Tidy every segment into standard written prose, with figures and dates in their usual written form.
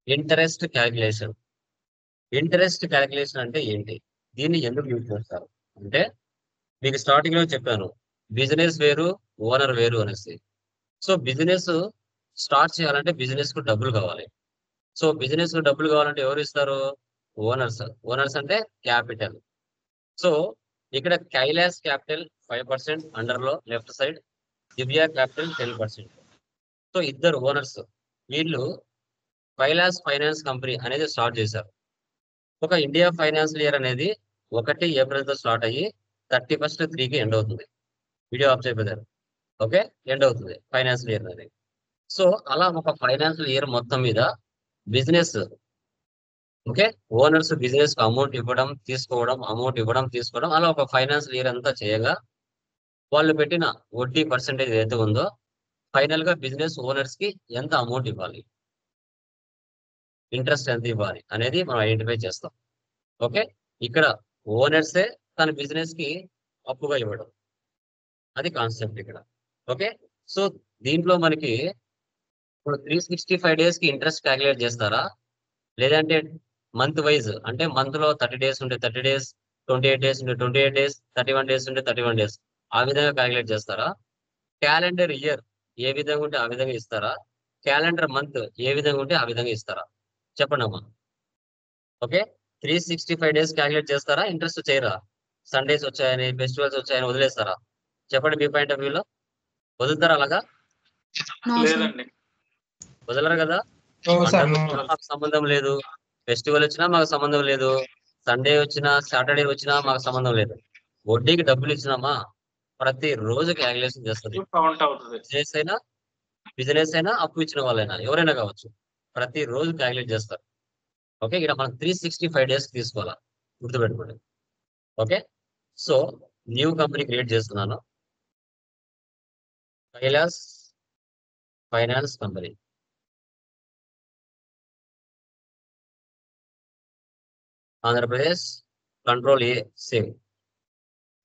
Interest calculation. Interest calculation అంటే ఏంటి? దీన్ని ఎందుకు యూజ్ చేస్తారు అంటే, మీకు స్టార్టింగ్ లో చెప్పాను, బిజినెస్ వేరు, ఓనర్ వేరు అనేసి. సో బిజినెస్ స్టార్ట్ చేయాలంటే బిజినెస్ కు డబ్బులు కావాలి. సో బిజినెస్ కు డబ్బులు కావాలంటే ఎవరు ఇస్తారు? ఓనర్స్. ఓనర్స్ అంటే క్యాపిటల్. సో ఇక్కడ కైలాస్ క్యాపిటల్ 5% అండర్ లో లెఫ్ట్ సైడ్, దివ్య క్యాపిటల్ 10%. సో ఇద్దరు ఓనర్స్, వీళ్ళు కైలాస్ ఫైనాన్స్ కంపెనీ అనేది స్టార్ట్ చేశారు. ఒక ఇండియా ఫైనాన్షియల్ ఇయర్ అనేది 1 ఏప్రిల్ తో స్టార్ట్ అయ్యి 31 3కి ఎండ్ అవుతుంది. వీడియో ఆఫ్ చేయబోతారు. ఓకే, ఎండ్ అవుతుంది ఫైనాన్షియల్ ఇయర్ అనేది. సో అలా ఒక ఫైనాన్షియల్ ఇయర్ మొత్తం మీద బిజినెస్, ఓకే, ఓనర్స్ బిజినెస్ కు అమౌంట్ ఇవ్వడం తీసుకోవడం, అమౌంట్ ఇవ్వడం తీసుకోవడం, అలా ఒక ఫైనాన్షియల్ ఇయర్ అంతా చేయగా వాళ్ళు పెట్టిన వడ్డీ పర్సెంటేజ్ ఏదైతే ఉందో ఫైనల్ గా బిజినెస్ ఓనర్స్ కి ఎంత అమౌంట్ ఇవ్వాలి, ఇంట్రెస్ట్ ఎంత ఇవ్వాలి అనేది మనం ఐడెంటిఫై చేస్తాం. ఓకే, ఇక్కడ ఓనర్సే తన బిజినెస్ కి అప్పుగా ఇవ్వడం, అది కాన్సెప్ట్ ఇక్కడ. ఓకే, సో దీంట్లో మనకి ఇప్పుడు 365 days కి ఇంట్రెస్ట్ క్యాలిక్యులేట్ చేస్తారా, లేదంటే మంత్ వైజ్ అంటే మంత్ లో 30 days ఉంటే 30 days, 28 days ఉంటే 28 days, 31 days ఉంటే 31 days, ఆ విధంగా క్యాలిక్యులేట్ చేస్తారా? క్యాలెండర్ ఇయర్ ఏ విధంగా ఉంటే ఆ విధంగా ఇస్తారా? క్యాలెండర్ మంత్ ఏ విధంగా ఉంటే ఆ విధంగా ఇస్తారా? చెప్పండి అమ్మా. ఓకే, 365 days క్యాలిక్యులేట్ చేస్తారా, ఇంట్రెస్ట్ చేయరా? సండేస్ వచ్చాయని, ఫెస్టివల్స్ వచ్చాయని వదిలేస్తారా? చెప్పండి మీ పాయింట్ ఆఫ్ వ్యూలో. వదులుతారా అలాగా? లేదండి. వదలరు కదా. ఓ సార్ పండగ వచ్చినా మాకు సంబంధం లేదు, ఫెస్టివల్ వచ్చినా మాకు సంబంధం లేదు, సండే వచ్చినా సాటర్డే వచ్చినా మాకు సంబంధం లేదు. వడ్డీకి డబ్బులు ఇచ్చినామా ప్రతి రోజు క్యాలిక్యులేషన్ చేస్తుంది. కౌంట్ అవుతుంది. బిజినెస్ అయినా అప్పు ఇచ్చిన వాళ్ళైనా ఎవరైనా కావచ్చు, ప్రతి రోజు క్యాలిక్యులేట్ చేస్తారు. ఓకే, ఇక్కడ మనం 365 days తీసుకోవాలా, గుర్తుపెట్టుకోండి. Okay, so new company create చేస్తున్నాను, Kailash finance company. Andhra Pradesh, control A, save.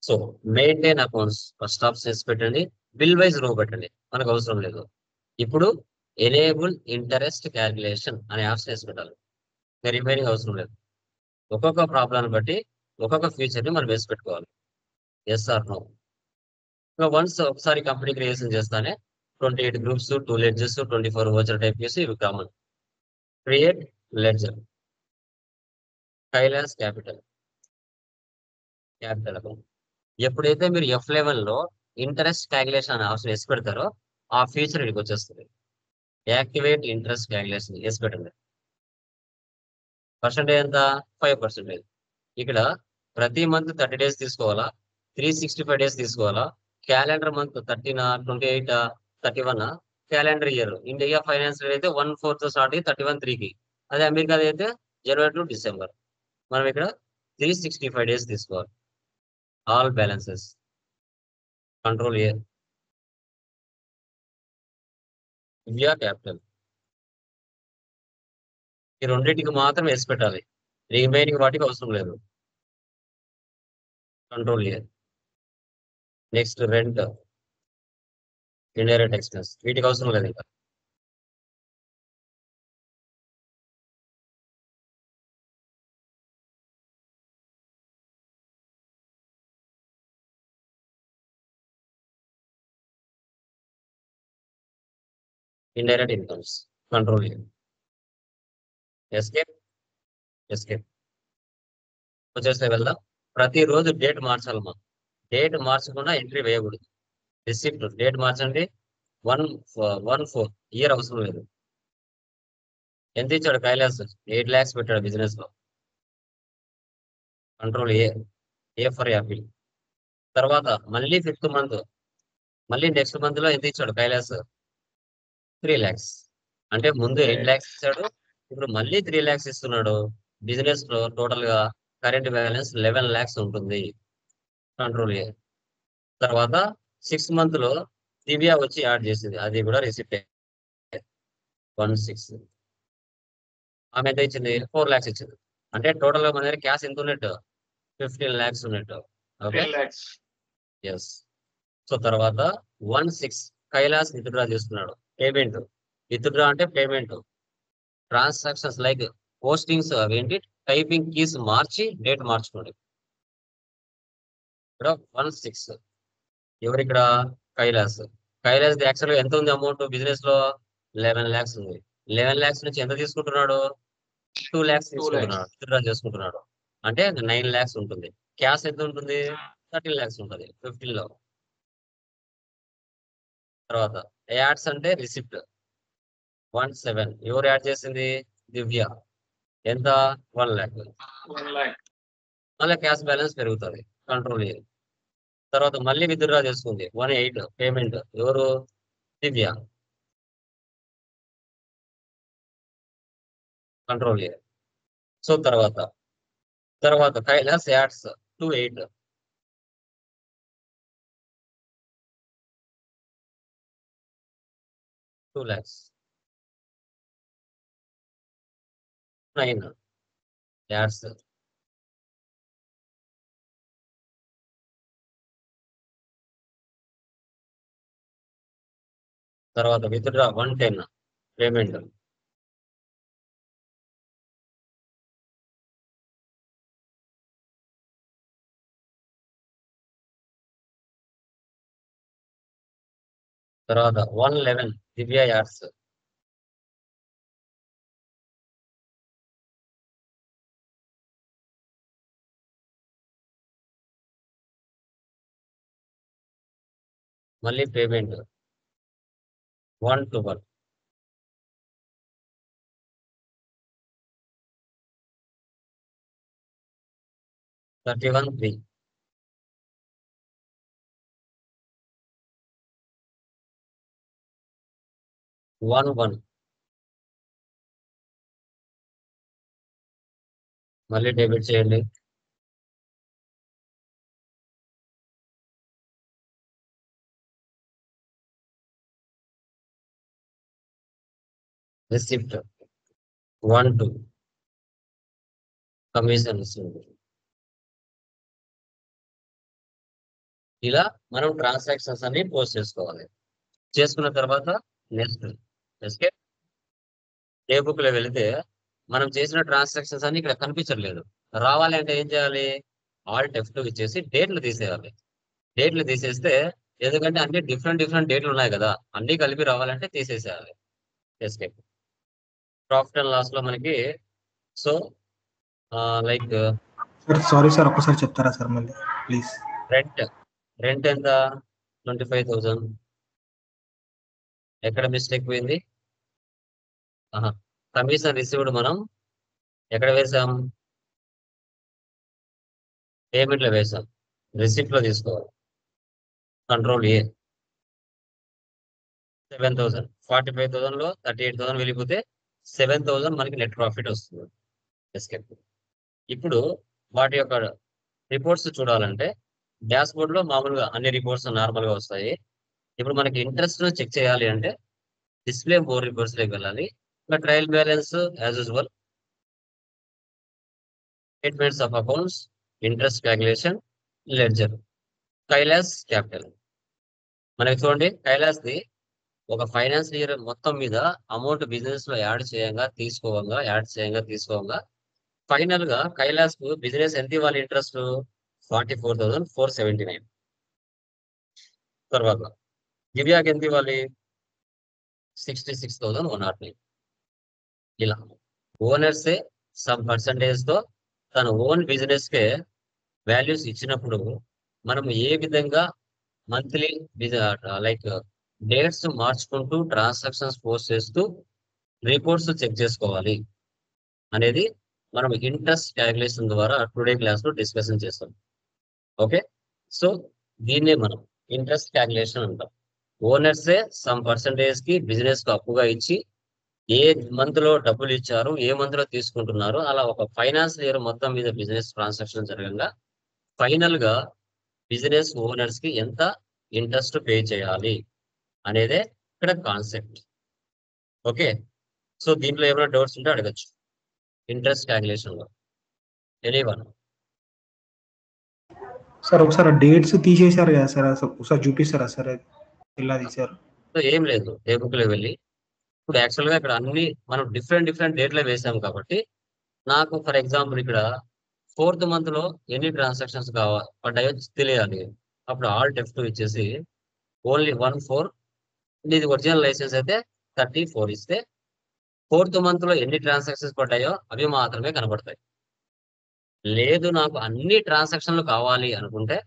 So maintain accounts first option పెట్టండి, బిల్ వైజ్ రో పెట్టండి, మనకు అవసరం లేదు. ఇప్పుడు ఎనేబుల్ ఇంటరెస్ట్ క్యాలిక్యులేషన్ అనే ఆప్షన్ వేసి పెట్టాలి, రిమైనింగ్ అవసరం లేదు. ఒక్కొక్క ప్రాబ్లం బట్టి ఒక్కొక్క ఫీచర్ ని మనం వేసి పెట్టుకోవాలి, ఎస్ ఆర్ నో. వన్స్ ఒకసారి కంపెనీ క్రియేషన్ చేస్తానే 28 గ్రూప్స్, 2 లెడ్జెస్, 24 వోచర్ టైప్ చేసి ఇవి common. Create ledger, Kailas capital account. ఎప్పుడైతే మీరు F11 లో ఇంట్రెస్ట్ క్యాలిక్యులేషన్ అనే ఆప్షన్ వేసి పెడతారో ఆ ఫీచర్ ఇక్కడికి వచ్చేస్తుంది. యాక్టివేట్ ఇంట్రెస్ట్ క్యాలిక్యులేషన్ వేసి పెట్టండి. పర్సెంటేజ్ ఎంత? 5%. ఇక్కడ ప్రతి మంత్ 30 days తీసుకోవాలా, 365 days తీసుకోవాలా, calendar month 13, 28, 31, calendar year. India financial అయితే 1/4 స్టార్ట్ అయ్యి 31/3కి, అదే అమెరికా అయితే జనవరి టు డిసెంబర్. మనం ఇక్కడ 365 days తీసుకోవాలి. All balances, control A, India capital. ఈ రెండింటికి మాత్రం వేసి పెట్టాలి, రిమైనింగ్ వాటికి అవసరం లేదు. Control A. Next rent, indirect expense, వీటికి అవసరం లేదు ఇంకా. Indirect incomes, control A. Escape, escape వచ్చేస్తే వెళ్దాం. ప్రతిరోజు డేట్ మార్చాలి మనం, డేట్ మార్చకుండా ఎంట్రీ వేయకూడదు. రిసిప్ట్ డేట్ మార్చండి, 1/4 ఇయర్ అవసరం లేదు. ఎంత ఇచ్చాడు కైలాస్? 8 lakhs పెట్టాడు బిజినెస్ లో. Control A, A for Apple. తర్వాత మళ్ళీ 5th month, మళ్ళీ నెక్స్ట్ మంత్ లో ఎంత ఇచ్చాడు కైలాస్? 3 lakhs. అంటే ముందు 8 lakhs ఇచ్చాడు, ఇప్పుడు మళ్ళీ 3 lakhs ఇస్తున్నాడు. బిజినెస్ లో టోటల్ గా కరెంట్ బ్యాలెన్స్ 11 lakhs ఉంటుంది. Control A. తర్వాత 6th month లో దివ్య వచ్చి యాడ్ చేసింది, అది కూడా రిసిప్ట్ 16. ఆమె ఎంత ఇచ్చింది? 4 lakhs ఇచ్చింది. అంటే టోటల్ గా మన దగ్గర క్యాష్ ఎంత ఉన్నట్టు? 15 lakhs ఉన్నట్టు. Okay, 10 lakhs. ఎస్. సో తర్వాత 16 కైలాస్ విత్డ్రా చేస్తున్నాడు, పేమెంట్. విత్డ్రా అంటే పేమెంట్. ట్రాన్సాక్షన్స్ లైక్ పోస్టింగ్స్ అవేంటి టైపింగ్ కీస్ మార్చి డేట్ మార్చుకోండి. ఇక్కడ 1/6 ఎవరు ఇక్కడ కైలాస్. కైలాస్ యాక్చువల్ గా ఎంత ఉంది అమౌంట్ బిజినెస్ లో 11 lakhs ఉంది. 11 lakhs నుంచి ఎంత తీసుకుంటున్నాడు 2 lakhs 2 lakhs. తీసుకుంటున్నాడు విత్డ్రా చేసుకుంటున్నాడు. అంటే 9 lakhs ఉంటుంది. క్యాష్ ఎంత ఉంటుంది 13 lakhs ఉంటుంది 15 లో. తర్వాత యాడ్స్ అంటే రిసిప్ట్ 1/7 ఎవరు యాడ్ చేసింది దివ్య. ఎంత 1 lakh. 1 lakh. మళ్ళీ క్యాష్ బ్యాలెన్స్ పెరుగుతుంది కంట్రోల్. తర్వాత మళ్ళీ విత్డ్రా చేసుకుంది 1/8 పేమెంట్ ఎవరు దివ్య. కంట్రోల్. సో తర్వాత కైలాస్ యాడ్స్ 2/8 2 lakhs 9 యాడ్స్. తర్వాత విత్డ్రా 110 పేమెంట్. తర్వాత 111 దివ్య యాడ్స్. మళ్ళీ పేమెంట్ 112 31/3 1/1 మళ్ళీ డెబిట్ చేయండి. Receipt 1/2 commission receipt. ఇలా మనం ట్రాన్సాక్షన్స్ అన్ని పోస్ట్ చేసుకోవాలి. చేసుకున్న తర్వాత నెక్స్ట్ ఎస్కేప్. ఏ బుక్ లో వెళితే మనం చేసిన ట్రాన్సాక్షన్స్ అన్ని ఇక్కడ కనిపించట్లేదు. రావాలి అంటే ఏం చేయాలి ఆల్ట్ F2 ఇచ్చేసి డేట్లు తీసేయాలి. డేట్లు తీసేస్తే ఎందుకంటే అన్ని డిఫరెంట్ డేట్లు ఉన్నాయి కదా అన్ని కలిపి రావాలంటే తీసేసేయాలి. ఎస్కేప్. ప్రాఫిట్ అండ్ లాస్ లో మనకి సో లైక్ సారీ సార్ ఒక్కసారి చెప్తారా సార్ మళ్ళీ ప్లీజ్. రెంట్ ఎంత 25,000. ఎక్కడ మిస్టేక్ పోయింది కమిషన్ రిసీవ్డ్ మనం ఎక్కడ వేసాం పేమెంట్ లో వేసాం. రిసిప్ట్ లో తీసుకోవాలి. కంట్రోల్ A 7,000 45,000 లో 38,000 వెళ్ళిపోతే 7,000 మనకి నెట్ ప్రాఫిట్ వస్తుంది. ఎస్కేప్. ఇప్పుడు వాటి యొక్క రిపోర్ట్స్ చూడాలంటే డాష్ బోర్డ్ లో మామూలుగా అన్ని రిపోర్ట్స్ నార్మల్ గా వస్తాయి. ఇప్పుడు మనకి ఇంట్రెస్ట్ చెక్ చేయాలి అంటే డిస్ప్లే మోర్ రిపోర్ట్స్ లోకి వెళ్ళాలి. ఇంకా trial balance as usual, statements of accounts, interest calculation, ledger, Kailas capital. మనకి చూడండి కైలాస్ ది ఒక ఫైనాన్స్ ఇయర్ మొత్తం మీద అమౌంట్ బిజినెస్ లో యాడ్ చేయంగా తీసుకోగా ఫైనల్ గా కైలాస్ కు బిజినెస్ ఎంత ఇవ్వాలి ఇంట్రెస్ట్ 44,479. తర్వాత దివ్యాకి ఎంత ఇవ్వాలి 66,109. ఇలా ఓనర్సే సమ్ పర్సంటేజ్ తో తన ఓన్ బిజినెస్ కే వాల్యూస్ ఇచ్చినప్పుడు మనం ఏ విధంగా మంత్లీ లైక్ డేట్స్ మార్చుకుంటూ ట్రాన్సాక్షన్స్ పోస్ట్ చేస్తూ రిపోర్ట్స్ చెక్ చేసుకోవాలి అనేది మనం ఇంట్రెస్ట్ క్యాలిక్యులేషన్ ద్వారా టుడే క్లాస్ లో డిస్కషన్ చేస్తాం. ఓకే, సో దీన్నే మనం ఇంట్రెస్ట్ క్యాలిక్యులేషన్ అంటాం. ఓనర్సే సమ్ పర్సంటేజ్ కి బిజినెస్ కు అప్పుగా ఇచ్చి ఏ మంత్ లో డబ్బులు ఇచ్చారు ఏ మంత్ లో తీసుకుంటున్నారు అలా ఒక ఫైనాన్స్ ఇయర్ మొత్తం మీద బిజినెస్ ట్రాన్సాక్షన్ జరగగా ఫైనల్ గా బిజినెస్ ఓనర్స్ కి ఎంత ఇంట్రెస్ట్ పే చేయాలి అనేదే ఇక్కడ కాన్సెప్ట్. ఓకే, సో దీంట్లో ఏమైనా డౌట్స్ ఉంటే అడగచ్చు ఇంట్రెస్ట్ క్యాలిక్యులేషన్ లో. ఎనీవన్ సార్ ఒకసారి డేట్స్ తీసేశారు కదా సార్ ఒకసారి చూపిస్తారా సార్ ఎలా తీసారు. సో ఏం లేదు ఏ బుక్ లో వెళ్ళి ఇప్పుడు యాక్చువల్ గా ఇక్కడ అన్ని మనం డిఫరెంట్ డేట్లే వేసాం కాబట్టి నాకు ఫర్ ఎగ్జాంపుల్ ఇక్కడ 4th మంత్ లో ఎన్ని ట్రాన్సాక్షన్స్ పడ్డాయో తెలియాలి. అప్పుడు ఆల్ట్ F2 ఇచ్చేసి ఓన్లీ 1/4 ఇది ఒరిజినల్ లైసెన్స్ అయితే 34 ఇస్తే 4th మంత్ లో ఎన్ని ట్రాన్సాక్షన్స్ పడ్డాయో అవి మాత్రమే కనబడతాయి. లేదు నాకు అన్ని ట్రాన్సాక్షన్లు కావాలి అనుకుంటే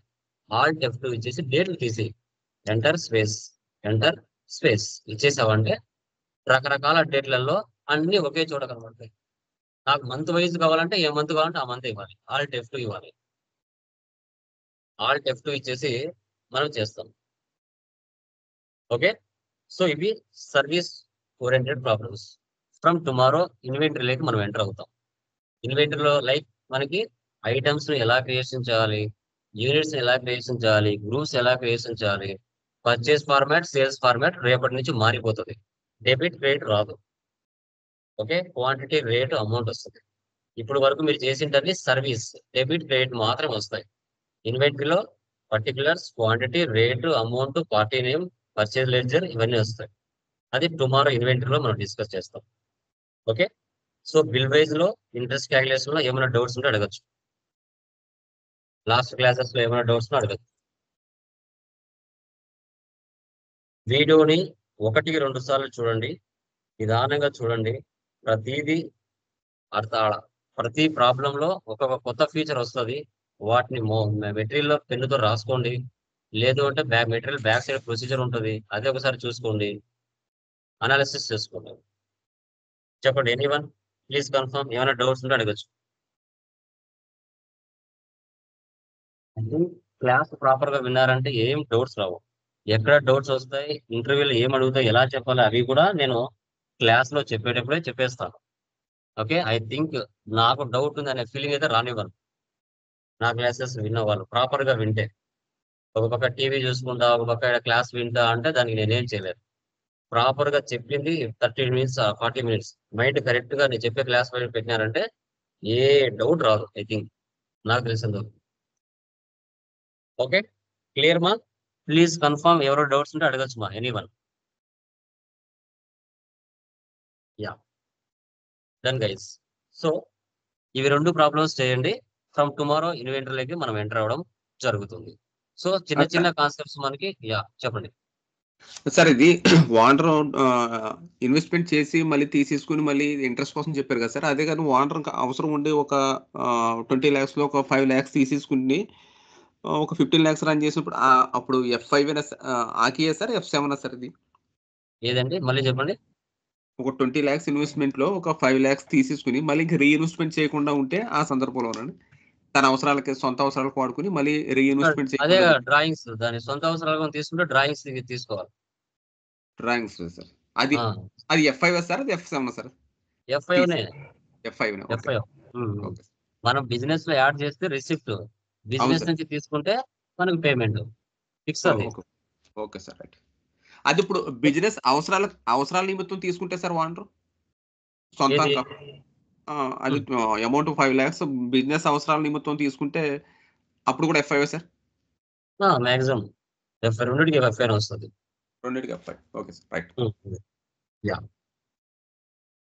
ఆల్ట్ F2 ఇచ్చేసి డేట్లు తీసి ఎంటర్ స్పేస్ ఇచ్చేసావంటే రకరకాల డేట్లలో అన్ని ఒకే చోట కనబడతాయి. నాకు మంత్ వైజ్ కావాలంటే ఏ మంత్ కావాలంటే ఆ మంత్ ఇవ్వాలి. ఆల్ట్ F2 ఇవ్వాలి. ఆల్ట్ F2 ఇచ్చేసి మనం చేస్తాం. ఓకే, సో ఇవి service oriented problems. From tomorrow ఇన్వెంటరీలోకి మనం ఎంటర్ అవుతాం. ఇన్వెంటరీలో లైక్ మనకి ఐటమ్స్ ని ఎలా క్రియేషన్ చేయాలి, యూనిట్స్ ని ఎలా క్రియేషన్ చేయాలి, గ్రూప్స్ ఎలా క్రియేషన్ చేయాలి, పర్చేస్ ఫార్మాట్, సేల్స్ ఫార్మాట్ రేపటి నుంచి మారిపోతుంది. డెబిట్ క్రెడిట్ రాదు. ఓకే, క్వాంటిటీ, రేటు, అమౌంట్ వస్తుంది. ఇప్పుడు వరకు మీరు చేసింటన్ని సర్వీస్, డెబిట్ క్రెడిట్ మాత్రం వస్తాయి. ఇన్వెంటరీలో particulars, quantity, rate, amount, party name, purchase ledger ఇవన్నీ వస్తాయి. అది టుమారో ఇన్వెంటరీలో మనం డిస్కస్ చేస్తాం. ఓకే, సో బిల్ వైజ్ లో ఇంట్రెస్ట్ క్యాలిక్యులేషన్ లో ఏమైనా డౌట్స్ ఉంటే అడగచ్చు. లాస్ట్ క్లాసెస్ లో ఏమైనా డౌట్స్ అడగచ్చు. వీడియోని 1-2 సార్లు చూడండి, నిదానంగా చూడండి. ప్రతి ప్రాబ్లం లో ఒక్కొక్క కొత్త ఫీచర్ వస్తుంది. వాటిని మెటీరియల్ పెన్నుతో రాసుకోండి. లేదు అంటే మెటీరియల్ బ్యాక్ సైడ్ ప్రొసీజర్ ఉంటుంది, అదే ఒకసారి చూసుకోండి, అనాలిసిస్ చేసుకోండి. చెప్పండి, ఎనీవన్ ప్లీజ్ కన్ఫర్మ్. ఏమైనా డౌట్స్ ఉంటే అడగచ్చు. క్లాస్ ప్రాపర్ గా విన్నారంటే ఏం డౌట్స్ రావు. ఎక్కడ డౌట్స్ వస్తాయి, ఇంటర్వ్యూలో ఏం అడుగుతాయి, ఎలా చెప్పాలి, అవి కూడా నేను క్లాస్ లో చెప్పేటప్పుడే చెప్పేస్తాను. ఓకే, ఐ థింక్ నాకు డౌట్ ఉంది అనే ఫీలింగ్ అయితే రానివ్వను. నా క్లాసెస్ విన్న వాళ్ళు ప్రాపర్ గా వింటే. ఒక పక్క టీవీ చూసుకుంటా, ఒక పక్క క్లాస్ వింటా అంటే దానికి నేనేం చేయలేదు. ప్రాపర్ గా చెప్పింది 30 మినిట్స్ 40 మినిట్స్ మైండ్ కరెక్ట్ గా నేను చెప్పే క్లాస్ పెట్టినారంటే ఏ డౌట్ రాదు. ఐ థింక్ నాకు తెలిసింది. ఓకే, క్లియర్ మా? Please confirm. ఎవరో డౌట్స్ ఉంటే అడగచ్చు మా, anyone. Yeah, done guys. So ఇవి 2 ప్రాబ్లమ్స్ చేయండి. ఫ్రమ్ టుమారో ఇన్వెంటరీలోకి మనం ఎంటర్ అవ్వడం జరుగుతుంది. సో చిన్న కాన్సెప్ట్స్ మనకి. యా, చెప్పండి సార్. ఇది ఓనర్ ఇన్వెస్ట్మెంట్ చేసి మళ్ళీ తీసేసుకుని మళ్ళీ ఇంట్రెస్ట్ కోసం చెప్పారు కదా సార్. అదే కానీ ఓనర్ అవసరం ఉండి ఒక 20 lakhs లో ఒక 5 lakhs తీసేసుకుని ఒక 15 lakhs రన్ చేసినప్పుడు అప్పుడు F5 ఆకియా సార్, F7 సార్? ఇది ఏదండి, మళ్ళీ చెప్పండి. ఒక 20 lakhs ఇన్వెస్ట్మెంట్ లో ఒక 5 lakhs తీసేసుకుని మళ్ళీ ఇంకా రీఇన్వెస్ట్మెంట్ చేయకుండా ఉంటే ఆ సందర్భంలోనండి తన అవసరాలకి, సొంత అవసరాలకు వాడుకుని మళ్ళీ రీఇన్వెస్ట్మెంట్ అదే చేయకుండా డ్రాయింగ్స్, దాని సొంత అవసరాలు తీసుకుంటే డ్రాయింగ్స్ తీసుకోవాలి. Drawings sir. అది F5 సార్, అది F7 సార్? F5నే. F5. F5. మనం బిజినెస్ లో యాడ్ చేస్తే రిసిప్ట్, బిజినెస్ నుంచి తీసుకుంటే మనకు పేమెంట్ ఫిక్స్. అది ఓకే సార్, రైట్. అది ఇప్పుడు బిజినెస్ అవసరాల నిమిత్తం తీసుకుంటే సార్ ఓనర్ సొంతం అది అమౌంట్ 5 lakhs బిజినెస్ అవసరాల నిమిత్తం తీసుకుంటే అప్పుడు కూడా F5 సార్? మాక్సిమం F2కి F5 వస్తుంది. 2కి F5. Okay sir, right. Yeah,